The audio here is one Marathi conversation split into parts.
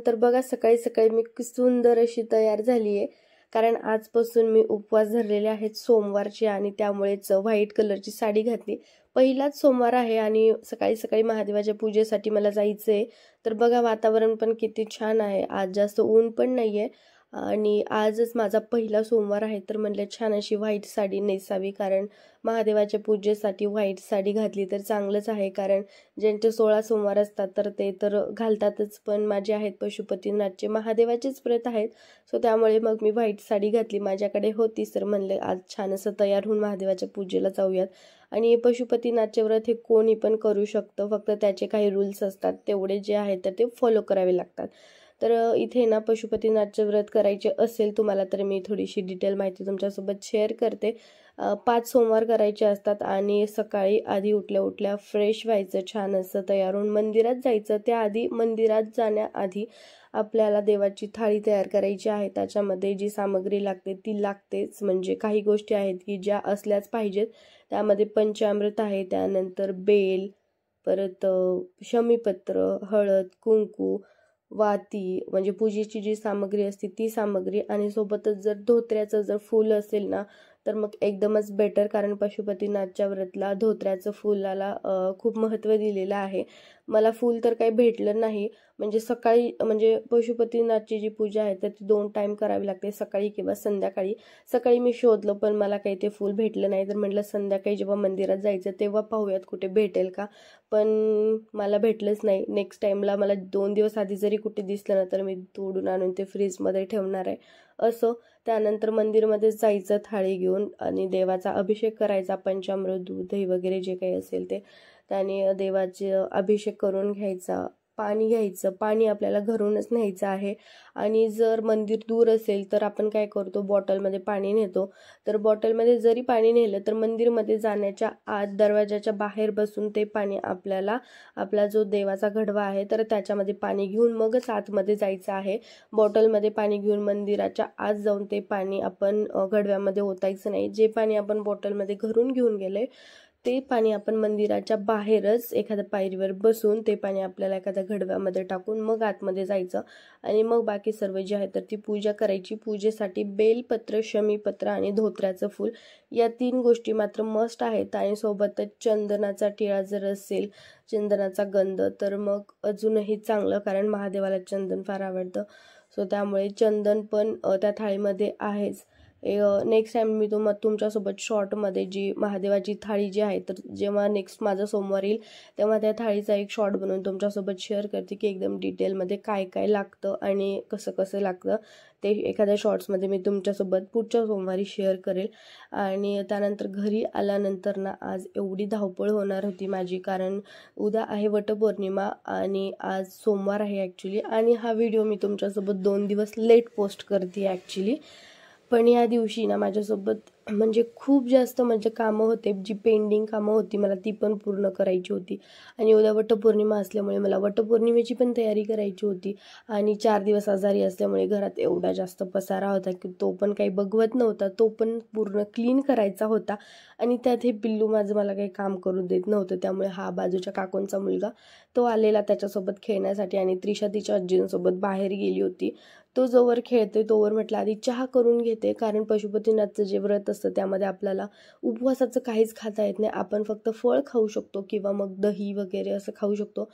तर बघा सकाळी सकाळी मी सुंदर अशी तयार झाली आहे, कारण आजपासून मी उपवास धरलेले आहेत सोमवारचे आणि त्यामुळेच व्हाईट कलरची साडी घातली। पहिलाच सोमवार आहे आणि सकाळी सकाळी महादेवाच्या पूजेसाठी मला जायचंय। तर बघा वातावरण पण किती छान आहे, आज जास्त ऊन पण नाहीये आणि आजच माझा पहिला सोमवार आहे, तर म्हणले छान अशी व्हाईट साडी नेसावी, कारण महादेवाच्या पूजेसाठी व्हाईट साडी घातली तर चांगलंच आहे। कारण ज्यांचे 16 सोमवार असतात तर ते तर घालतातच, पण माझे आहेत पशुपतीनाथचे महादेवाचेच व्रत आहेत, सो त्यामुळे मग मी व्हाईट साडी घातली। माझ्याकडे होतीच तर म्हणले आज छान असं तयार होऊन महादेवाच्या पूजेला जाऊयात। आणि पशुपतीनाथचे व्रत हे कोणी पण करू शकतं, फक्त त्याचे काही रूल्स असतात, तेवढे जे आहेत तर ते फॉलो करावे लागतात। तर इथे ना पशुपतीनाथचे व्रत करायचे असेल तुम्हाला तर मी थोडीशी डिटेल माहिती तुमच्यासोबत शेअर करते। 5 सोमवार करायचे असतात आणि सकाळी आधी उठल्या उठल्या फ्रेश व्हायचं, छान असं तयार होऊन मंदिरात जायचं। त्याआधी मंदिरात जाण्याआधी आपल्याला देवाची थाळी तयार करायची आहे, त्याच्यामध्ये जी सामग्री लागते ती लागतेच, म्हणजे काही गोष्टी आहेत की ज्या असल्याच पाहिजेत। त्यामध्ये पंचामृत आहे, त्यानंतर बेल, परत शमीपत्र, हळद, कुंकू, वाती, म्हणजे पूजेची जी सामग्री असते ती सामग्री, आणि सोबतच जर धोत्र्याचं जर फूल असेल ना तर मग एकदमच बेटर, कारण पशुपतीनाथच्या व्रतला धोत्र्याचं फुलाला खूप महत्त्व दिलेलं आहे। मला फूल तर काही भेटलं नाही, म्हणजे सकाळी म्हणजे पशुपतीनाथची जी पूजा आहे तर ती 2 टाइम करावी लागते, सकाळी किंवा संध्याकाळी। सकाळी मी शोधलं पण मला काही ते फूल भेटलं नाही, तर म्हटलं संध्याकाळी जेव्हा मंदिरात जायचं तेव्हा पाहूयात कुठे भेटेल का, पण मला भेटलंच नाही। नेक्स्ट टाइमला मला 2 दिवस आधी जरी कुठे दिसलं ना तर मी तोडून आणून ते फ्रीजमध्ये ठेवणार आहे। असो, त्यानंतर मंदिरमध्ये जायचं थाळी घेऊन आणि देवाचा अभिषेक करायचा, पंचामृत, दूध, दही वगैरे जे काही असेल ते, त्याने देवाचे अभिषेक करून घ्यायचा। पाणी घ्यायचं, पाणी आपल्याला घरूनच न्यायचं आहे, आणि जर मंदिर दूर असेल तर आपण काय करतो बॉटलमध्ये पाणी नेतो। तर बॉटलमध्ये जरी पाणी नेलं तर मंदिरमध्ये जाण्याच्या आत दरवाजाच्या बाहेर बसून ते पाणी आपल्याला, आपला जो देवाचा घडवा आहे तर त्याच्यामध्ये पाणी घेऊन मगच आतमध्ये जायचं आहे। बॉटलमध्ये पाणी घेऊन मंदिराच्या आत जाऊन ते पाणी आपण घडव्यामध्ये ओतायचं नाही। जे पाणी आपण बॉटलमध्ये घरून घेऊन गेले ते पाणी आपण मंदिराच्या बाहेरच एखाद्या पायरीवर बसून ते पाणी आपल्याला एखाद्या घडव्यामध्ये टाकून मग आतमध्ये जायचं, आणि मग बाकी सर्व जे आहे तर ती पूजा करायची। पूजेसाठी बेलपत्र, शमीपत्र आणि धोत्र्याचं फूल या 3 गोष्टी मात्र मस्ट आहेत, आणि सोबतच चंदनाचा टिळा जर असेल, चंदनाचा गंध, तर मग अजूनही चांगलं, कारण महादेवाला चंदन फार आवडतं, सो त्यामुळे चंदन पण त्या थाळीमध्ये आहेच। नेक्स्ट टाइम मी तुमच्यासोबत शॉर्टमध्ये जी महादेवाची थाळी जी आहे तर जेव्हा नेक्स्ट माझा सोमवार येईल तेव्हा त्या थाळीचा एक शॉर्ट बनवून तुमच्यासोबत शेअर करते की एकदम डिटेलमध्ये काय काय लागतं आणि कसं कसं लागतं, ते एखाद्या शॉर्ट्समध्ये मी तुमच्यासोबत पुढच्या सोमवारी शेअर करेल। आणि त्यानंतर घरी आल्यानंतर ना आज एवढी धावपळ होणार होती माझी, कारण उद्या आहे वटपौर्णिमा आणि आज सोमवार आहे ॲक्च्युली, आणि हा व्हिडिओ मी तुमच्यासोबत 2 दिवस लेट पोस्ट करते ॲक्च्युली। पण या दिवशी ना माझ्यासोबत म्हणजे खूप जास्त म्हणजे कामं होते, जी पेंडिंग कामं होती मला ती पण पूर्ण करायची होती, आणि उद्या वटपौर्णिमा असल्यामुळे मला वटपौर्णिमेची पण तयारी करायची होती, आणि 4 दिवस आजारी असल्यामुळे घरात एवढा जास्त पसारा होता की तो पण काही बघवत नव्हता, तो पण पूर्ण क्लीन करायचा होता, आणि त्यात हे पिल्लू माझं मला काही काम करू देत नव्हतं। त्यामुळे हा बाजूच्या काकूंचा मुलगा तो आलेला त्याच्यासोबत खेळण्यासाठी, आणि त्रिशा तिच्या आजींसोबत बाहेर गेली होती। तो जोवर खेळते तोवर म्हटलं आधी चहा करून घेते, कारण पशुपतीनाथचं जे व्रत असतं त्यामध्ये आपल्याला उपवासाचं काहीच खाता येत नाही, आपण फक्त फळ खाऊ शकतो किंवा मग दही वगैरे असं खाऊ शकतो,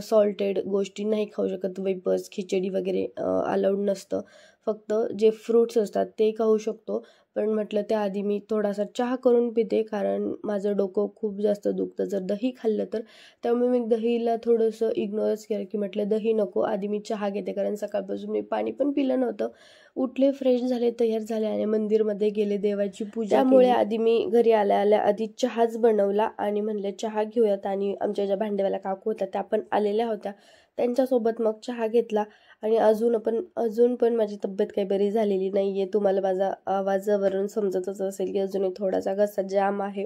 सॉल्टेड गोष्टी नाही खाऊ शकत, वेपर्स, खिचडी वगैरे अलाउड नसतं, फक्त जे फ्रूट्स असतात ते खाऊ शकतो। पण म्हटलं त्याआधी मी थोडासा चहा करून पिते, कारण माझं डोकं खूप जास्त दुखतं जर दही खाल्लं तर, त्यामुळे मी दहीला थोडंसं इग्नोरच केलं की म्हटलं दही नको, आधी मी चहा घेते, कारण सकाळपासून मी पाणी पण पिलं नव्हतं। उठले, फ्रेश झाले, तयार झाले आणि मंदिरमध्ये गेले, देवाची पूजा, त्यामुळे आधी मी घरी आल्या आल्या आधी चहाच बनवला आणि म्हणले चहा घेऊयात, आणि आमच्या ज्या भांडेवाल्या काकू होत्या त्या पण आलेल्या होत्या, त्यांच्यासोबत मग चहा घेतला। आणि अजून पण माझी तब्येत काही बरी झालेली नाही आहे, तुम्हाला माझा आवाजावरून समजतच असेल की अजूनही थोडासा घसा जाम आहे,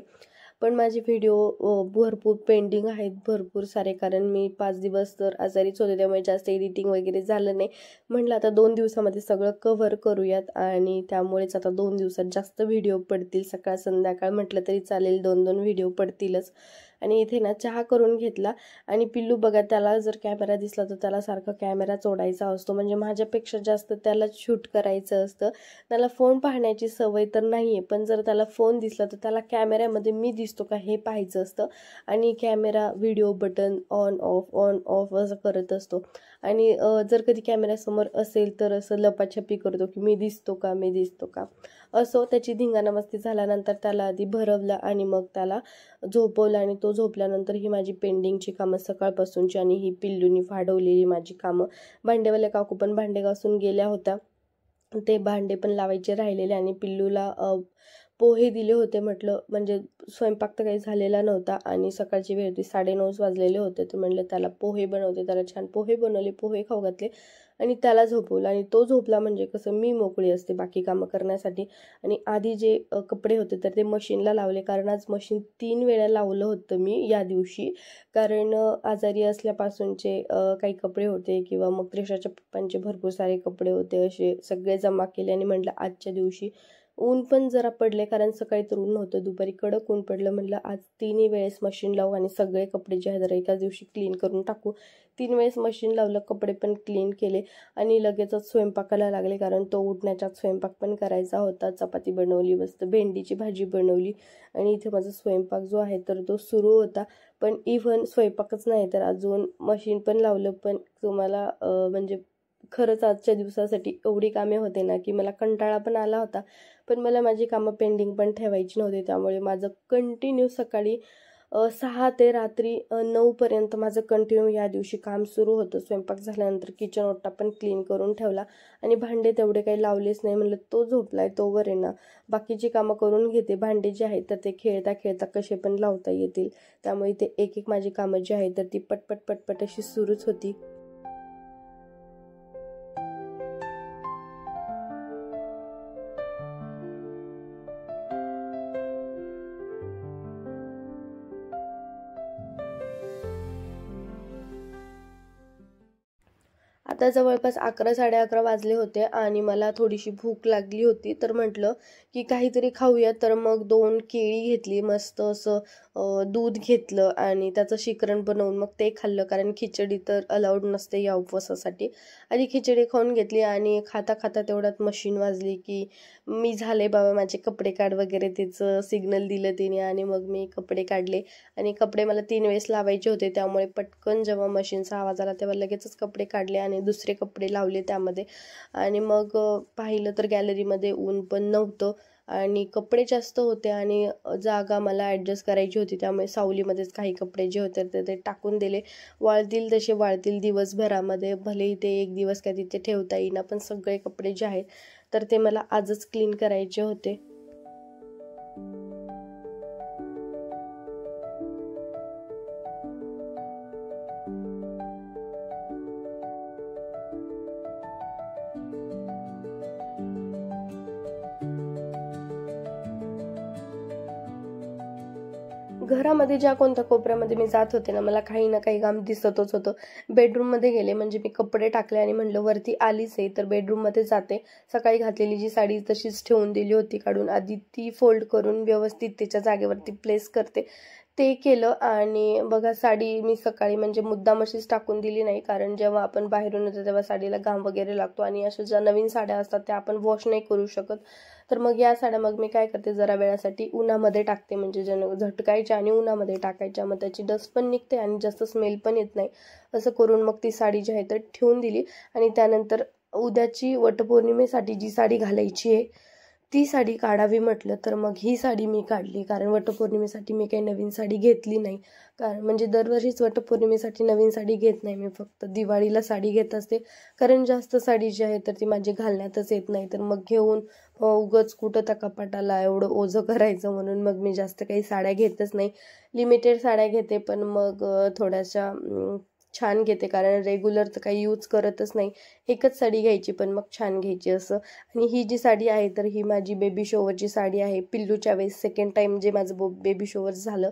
पण माझे व्हिडिओ भरपूर पेंडिंग आहेत, भरपूर सारे, कारण मी 5 दिवस तर आजारीच होते, त्यामुळे जास्त एडिटिंग वगैरे झालं नाही। म्हटलं आता 2 दिवसामध्ये सगळं कव्हर करूयात, आणि त्यामुळेच आता 2 दिवसात जास्त व्हिडिओ पडतील, सकाळ संध्याकाळ म्हटलं तरी चालेल, 2-2 व्हिडिओ पडतीलच। आणि इथे ना चहा करून घेतला. आणि पिल्लू बघा, त्याला जर कॅमेरा दिसला तर त्याला सारखा कॅमेरा चोडायचा असतो, म्हणजे माझ्यापेक्षा जास्त त्याला शूट करायचं असतं. त्याला फोन पाहण्याची सवय तर नाही आहे, पण जर त्याला फोन दिसला तर त्याला कॅमेऱ्यामध्ये मी दिसतो का हे पाहायचं असतं. आणि camera video button on off असं करत असतो. आणि जर कधी कॅमेऱ्यासमोर असेल तर असं लपाछपी करतो की मी दिसतो का असो. त्याची धिंगाणा मस्ती झाल्यानंतर त्याला आधी भरवलं आणि मग त्याला झोपवलं. आणि तो झोपल्यानंतर ही माझी पेंडिंगची कामं सकाळपासूनची आणि ही पिल्लूनी वाढवलेली माझी कामं. भांडेवाल्या काकू पण भांडे घासून गेल्या होत्या, ते भांडे पण लावायचे राहिलेले. आणि पिल्लूला पोहे दिले होते. म्हटलं, म्हणजे स्वयंपाक तर काही झालेला नव्हता आणि सकाळची वेळ होती, 9:30 वाजलेले होते. तर म्हटलं त्याला पोहे बनवते. त्याला छान पोहे बनवले, पोहे खाऊ घातले आणि त्याला झोपवलं. आणि तो झोपला म्हणजे कसं मी मोकळी असते बाकी कामं करण्यासाठी. आणि आधी जे कपडे होते तर ते मशीनला लावले, कारण आज मशीन 3 वेळा लावलं होतं मी या दिवशी. कारण आजारी असल्यापासूनचे काही कपडे होते किंवा मग त्रिशाच्या पप्पांचे भरपूर सारे कपडे होते, असे सगळे जमा केले. आणि म्हटलं आजच्या दिवशी ऊन पण जरा पडले, कारण सकाळी तर ऊन नव्हतं, दुपारी कडक ऊन पडलं. म्हटलं आज 3 वेळेस मशीन लावू आणि सगळे कपडे जे आहेत एकाच दिवशी क्लीन करून टाकू. 3 वेळेस मशीन लावलं, कपडे पण क्लीन केले आणि लगेचच स्वयंपाकाला लागले, कारण तो उठण्याच्यात स्वयंपाक पण करायचा होता. चपाती बनवली, मस्त भेंडीची भाजी बनवली आणि इथे माझा स्वयंपाक जो आहे तर तो सुरू होता. पण इव्हन स्वयंपाकच नाही तर अजून मशीन पण लावलं. पण तुम्हाला म्हणजे खरंच आजच्या दिवसासाठी एवढी कामे होते ना की मला कंटाळा पण आला होता. पण मला माझी कामं पेंडिंग पण ठेवायची नव्हती, त्यामुळे माझं कंटिन्यू सकाळी 6 ते रात्री 9 पर्यंत माझं कंटिन्यू या दिवशी काम सुरू होतं. स्वयंपाक झाल्यानंतर किचन ओटा पण क्लीन करून ठेवला आणि भांडे तेवढे काही लावलेच नाही. म्हणलं तो झोपलाय तोवर आहे ना बाकीची कामं करून घेते. भांडे जे आहेत तर ते खेळता खेळता कसे पण लावता येतील, त्यामुळे ते एक एक माझी कामं जी आहेत तर ती पटपट अशी सुरूच होती. आता जवळपास 11 11:30 वाजले होते आणि मला थोडीशी भूक लागली होती. तर म्हटलं की काहीतरी खाऊया. तर मग 2 केळी घेतली, मस्त असं दूध घेतलं आणि त्याचं शिकरण बनवून मग ते खाल्लं, कारण खिचडी तर अलाउड नसते या उपवासासाठी. आधी खिचडी खाऊन घेतली आणि खाता खाता तेवढ्यात मशीन वाजली की मी झाले बाबा माझे कपडे काढ वगैरे, त्याचं सिग्नल दिलं तिने आणि मग मी कपडे काढले. आणि कपडे मला 3 वेळेस लावायचे होते, त्यामुळे पटकन जेव्हा मशीनचा आवाज आला तेव्हा लगेचच कपडे काढले आणि दुसरे कपडे लावले त्यामध्ये. आणि मग पाहिलं तर गॅलरीमध्ये ऊन पण नव्हतं आणि कपडे जास्त होते आणि जागा मला ॲडजस्ट करायची होती, त्यामुळे सावलीमध्येच काही कपडे जे होते ते टाकून दिले. वाळतील तसे वाळतील दिवसभरामध्ये, भलेही ते एक दिवस काय तिथे ठेवता येईना, पण सगळे कपडे जे आहेत तर ते मला आजच क्लीन करायचे होते. घरामध्ये ज्या कोणत्या कोपऱ्यामध्ये मी जात होते ना, मला काही ना काही काम दिसतच होतं. बेडरूममध्ये गेले म्हणजे मी कपडे टाकले आणि म्हणलं वरती आलीच आहे तर बेडरूममध्ये जाते. सकाळी घातलेली जी साडी तशीच ठेवून दिली होती काढून, आधी ती फोल्ड करून व्यवस्थित त्याच्या जागेवरती प्लेस करते. ते केलं आणि बघा साडी मी सकाळी म्हणजे मुद्दाम अशीच टाकून दिली नाही, कारण जेव्हा आपण बाहेरून येतो तेव्हा साडीला घाम वगैरे लागतो आणि अशा ज्या नवीन साड्या असतात त्या आपण वॉश नाही करू शकत. तर मग या साड्या मग मी काय करते, जरा वेळासाठी उन्हामध्ये टाकते, म्हणजे झटकायच्या आणि उन्हामध्ये टाकायच्या, मग त्याची डस्ट पण निघते आणि जास्त स्मेल पण येत नाही. असं करून मग ती साडी जी आहे तर ठेवून दिली. आणि त्यानंतर उद्याची वटपौर्णिमेसाठी जी साडी घालायची आहे ती साडी काढावी म्हटलं, तर मग ही साडी मी काढली, कारण वटपौर्णिमेसाठी मी काही नवीन साडी घेतली नाही. कारण म्हणजे दरवर्षीच वटपौर्णिमेसाठी नवीन साडी घेत नाही मी, फक्त दिवाळीला साडी घेत असते, कारण जास्त साडी जी आहे तर ती माझी घालण्यातच येत नाही. तर मग घेऊन उगाच कुठं त्या कपाटाला एवढं ओझं करायचं, म्हणून मग मी जास्त काही साड्या घेतच नाही. लिमिटेड साड्या घेते, पण मग थोड्याशा छान घेते, कारण रेग्युलर तर काही यूज करतच नाही. एकच साडी घ्यायची पण मग छान घ्यायची असं. आणि ही जी साडी आहे तर ही माझी बेबी शॉवरची साडी आहे. पिल्लूच्या वेळेस सेकंड टाईम जे माझं बेबी शॉवर झालं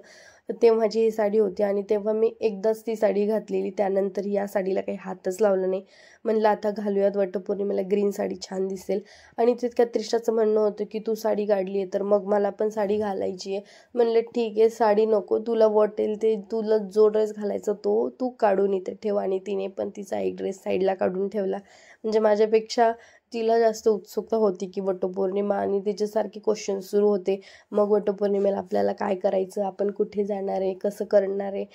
तेव्हाची ही साडी होती आणि तेव्हा मी एकदाच ती साडी घातलेली, त्यानंतर या साडीला काही हातच लावला नाही. म्हणलं आता घालूयात, वटपौर्णिमेला ग्रीन साडी छान दिसेल. आणि तितक्यात त्रिशाचं म्हणणं होतं की तू साडी काढली आहे तर मग मला पण साडी घालायची आहे. म्हणलं ठीक आहे, साडी नको, तुला वाटेल ते, तुला जो ड्रेस घालायचा तो तू काढून इथे ठेव. आणि तिने पण तिचा एक ड्रेस साईडला काढून ठेवला. म्हणजे माझ्यापेक्षा तिला जास्त उत्सुकता होती की वटपौर्णिमा, आणि तिच्यासारखे क्वेश्चन सुरू होते. मग वटपौर्णिमेला आपल्याला काय करायचं, आपण कुठे जाणार आहे, कसं करणार आहे.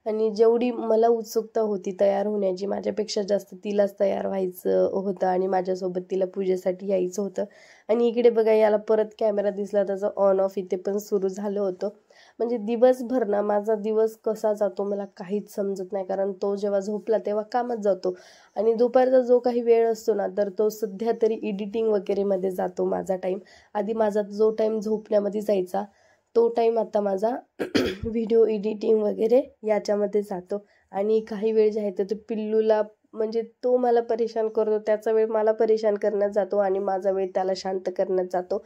आणि जेवढी मला उत्सुकता होती तयार होण्याची, माझ्यापेक्षा जास्त तिलाच तयार व्हायचं होतं आणि माझ्यासोबत तिला पूजेसाठी यायचं होतं. आणि इकडे बघा, याला परत कॅमेरा दिसला, त्याचं ऑन ऑफ इथे पण सुरू झालं होतं. म्हणजे दिवसभर ना माझा दिवस कसा जातो मला काहीच समजत नाही, कारण तो जेव्हा झोपला तेव्हा कामात जातो आणि दुपारचा जो काही वेळ असतो ना, तर तो सध्या तरी एडिटिंग वगैरेमध्ये जातो माझा टाईम. आधी माझा जो टाईम झोपण्यामध्ये जायचा तो टाईम आता माझा व्हिडिओ एडिटिंग वगैरे याच्यामध्ये जातो. आणि काही वेळ जे आहे तर पिल्लूला, म्हणजे तो मला परेशान करतो, त्याचा वेळ मला परेशान करण्यात जातो आणि माझा वेळ त्याला शांत करण्यात जातो.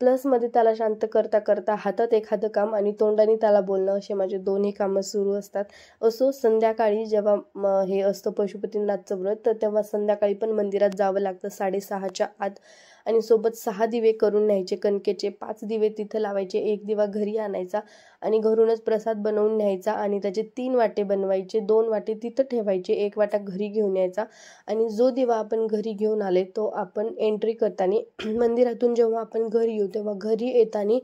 प्लसमध्ये त्याला शांत करता करता हातात एखादं काम आणि तोंडाने त्याला बोलणं, असे माझे दोन्ही कामं सुरू असतात. असो, संध्याकाळी जेव्हा हे असतं पशुपतीनाथचं व्रत, तर तेव्हा संध्याकाळी पण मंदिरात जावं लागतं 6:30च्या आत. आणि सोबत 6 दिवे करून न्यायचे कणकेचे, 5 दिवे तिथं लावायचे, 1 दिवा घरी आणायचा आणि घरूनच प्रसाद बनवून न्यायचा. आणि त्याचे 3 वाटे बनवायचे, 2 वाटे तिथं ठेवायचे, 1 वाटा घरी घेऊन यायचा. आणि जो दिवा आपण घरी घेऊन आले तो आपण एंट्री करताना मंदिरातून जेव्हा आपण घरी येऊ तेव्हा घरी येताना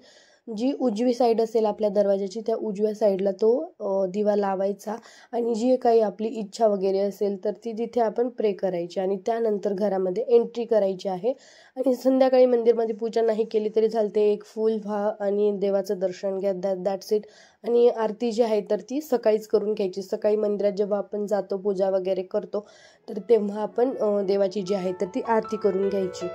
जी उजवी साईड असेल आपल्या दरवाजाची, त्या उजव्या साईडला तो दिवा लावायचा. आणि जी काही आपली इच्छा वगैरे असेल तर ती तिथे आपण प्रे करायची आणि त्यानंतर घरामध्ये एंट्री करायची आहे. आणि संध्याकाळी मंदिरमध्ये पूजा नाही केली तरी चालते, एक फूल व्हा आणि देवाचं दर्शन घ्या, दॅट्स इट. आणि आरती जी आहे तर ती सकाळीच करून घ्यायची. सकाळी मंदिरात जेव्हा आपण जातो पूजा वगैरे करतो तर तेव्हा आपण देवाची जी आहे तर ती आरती करून घ्यायची.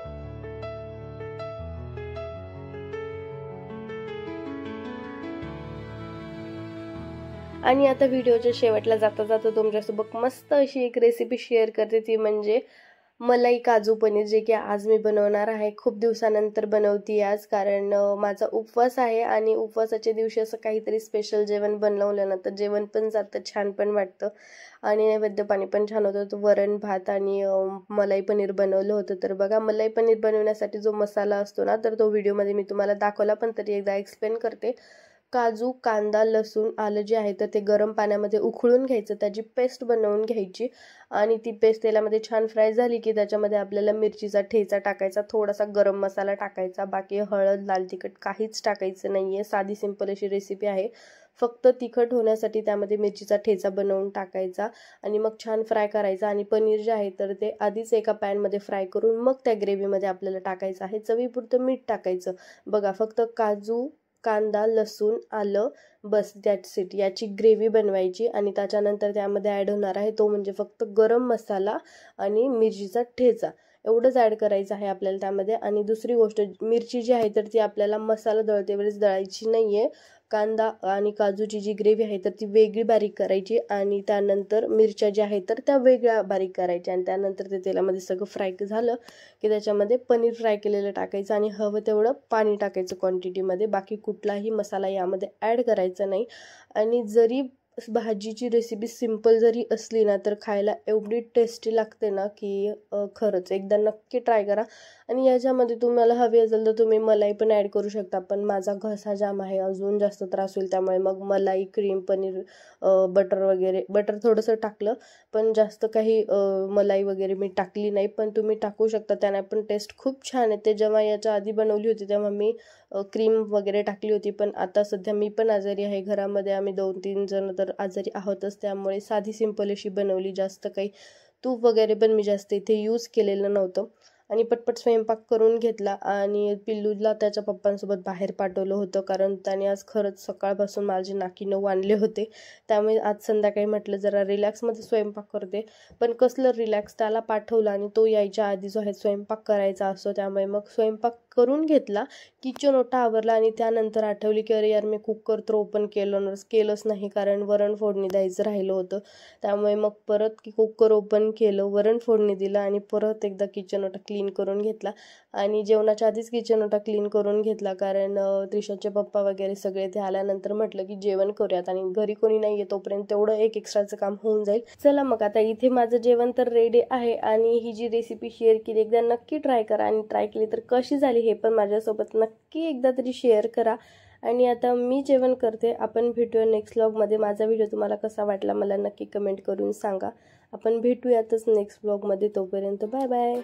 आणि आता व्हिडिओच्या शेवटला जाता जाता तुमच्यासोबत मस्त अशी एक रेसिपी शेअर करते, ती म्हणजे मलाई काजू पनीर, जे की आज मी बनवणार आहे. खूप दिवसानंतर बनवते आज, कारण माझा उपवास आहे आणि उपवासाच्या दिवशी असं काहीतरी स्पेशल जेवण बनवलं ना तर जेवण पण जातं, छान पण वाटतं आणि नैवेद्य पाणी पण छान होतं. तर वरण भात आणि मलाई पनीर बनवलं होतं. तर बघा, मलाई पनीर बनवण्यासाठी जो मसाला असतो ना तर तो व्हिडिओमध्ये मी तुम्हाला दाखवला, पण तरी एकदा एक्सप्लेन करते. काजू, कांदा, लसूण, आलं जे आहे तर ते गरम पाण्यामध्ये उकळून घ्यायचं, त्याची पेस्ट बनवून घ्यायची. आणि ती पेस्ट तेलामध्ये छान फ्राय झाली की त्याच्यामध्ये आपल्याला मिरचीचा ठेचा टाकायचा, थोडासा गरम मसाला टाकायचा, बाकी हळद, लाल तिखट काहीच टाकायचं नाही आहे. साधी सिंपल अशी रेसिपी आहे. फक्त तिखट होण्यासाठी त्यामध्ये मिरचीचा ठेचा बनवून टाकायचा आणि मग छान फ्राय करायचा. आणि पनीर जे आहे तर ते आधीच एका पॅनमध्ये फ्राय करून मग त्या ग्रेव्हीमध्ये आपल्याला टाकायचं आहे. चवीपुरतं मीठ टाकायचं. बघा, फक्त काजू, कांदा, लसूण, आलं, बस, दॅट्स इट. याची ग्रेव्ही बनवायची. आणि त्याच्यानंतर त्यामध्ये ॲड होणार आहे तो म्हणजे फक्त गरम मसाला आणि मिरचीचा ठेचा, एवढंच ॲड करायचं आहे आपल्याला त्यामध्ये. आणि दुसरी गोष्ट, मिरची जी आहे तर ती आपल्याला मसाला दळते वेळेस दळायची नाही आहे. कांदा आणि काजूची जी ग्रेव्ही आहे तर ती वेगळी बारीक करायची आणि त्यानंतर मिरच्या ज्या आहेत तर त्या वेगळ्या बारीक करायच्या. आणि त्यानंतर ते तेलामध्ये सगळं फ्राय झालं की त्याच्यामध्ये पनीर फ्राय केलेलं टाकायचं आणि हवं तेवढं पाणी टाकायचं क्वांटिटीमध्ये. बाकी कुठलाही मसाला यामध्ये ॲड करायचा नाही. आणि जरी भाजीची रेसिपी सिंपल जरी असली ना तर खायला एवढी टेस्टी लागते ना की खरंच एकदा नक्की ट्राय करा. आणि याच्यामध्ये तुम्हाला हवी असेल तर तुम्ही मलाई पण ॲड करू शकता, पण माझा घसा जाम आहे, अजून जास्त त्रास होईल, त्यामुळे मग मलाई, क्रीम, पनीर, बटर वगैरे, बटर थोडंसं टाकलं पण जास्त काही मलाई वगैरे मी टाकली नाही, पण तुम्ही टाकू शकता, त्याने पण टेस्ट खूप छान येते. जेव्हा याच्या आधी बनवली होती तेव्हा मी क्रीम वगैरे टाकली होती, पण आता सध्या मी पण आजारी आहे, घरामध्ये आम्ही 2-3 जण तर आजारी आहोतच, त्यामुळे साधी सिंपल अशी बनवली. जास्त काही तूप वगैरे पण मी जास्त इथे यूज केलेलं नव्हतं. आणि पटपट स्वयंपाक करून घेतला आणि पिल्लूला त्याच्या पप्पांसोबत बाहेर पाठवलं होतं, कारण त्याने आज खरंच सकाळपासून माझे नाकी नऊ आणले होते. त्यामुळे आज संध्याकाळी म्हटलं जरा रिलॅक्समध्ये स्वयंपाक करते, पण कसलं रिलॅक्स, त्याला पाठवलं आणि तो यायच्या आधी जो आहे स्वयंपाक करायचा असतो, त्यामुळे मग स्वयंपाक करून घेतला, किचन ओटा आवरला आणि त्यानंतर आठवली की अरे यार मी कुकर तर ओपन केलंच नाही, कारण वरण फोडणी द्यायचं राहिलं होतं. त्यामुळे मग परत की कुकर ओपन केलं, वरण फोडणी दिलं आणि परत एकदा किचन ओटा क्लीन करून घेतला. आणि जेवणाच्या आधीच किचन ओटा क्लीन करून घेतला, कारण त्रिशाचे पप्पा वगैरे सगळे ते आल्यानंतर म्हटलं की जेवण करूयात आणि घरी कोणी नाही आहे तोपर्यंत तेवढं एक एक्स्ट्राचं काम होऊन जाईल. चला मग आता इथे माझं जेवण तर रेडी आहे आणि ही जी रेसिपी शेअर केली एकदा नक्की ट्राय करा आणि ट्राय केली तर कशी झाली हे पण माझ्यासोबत नक्की एकदा तरी शेअर करा. आणि आता मी जेवण करते. आपण भेटूया नेक्स्ट व्लॉगमध्ये. माझा व्हिडिओ तुम्हाला कसा वाटला मला नक्की कमेंट करून सांगा. आपण भेटूयातच नेक्स्ट व्लॉगमध्ये. तोपर्यंत बाय बाय.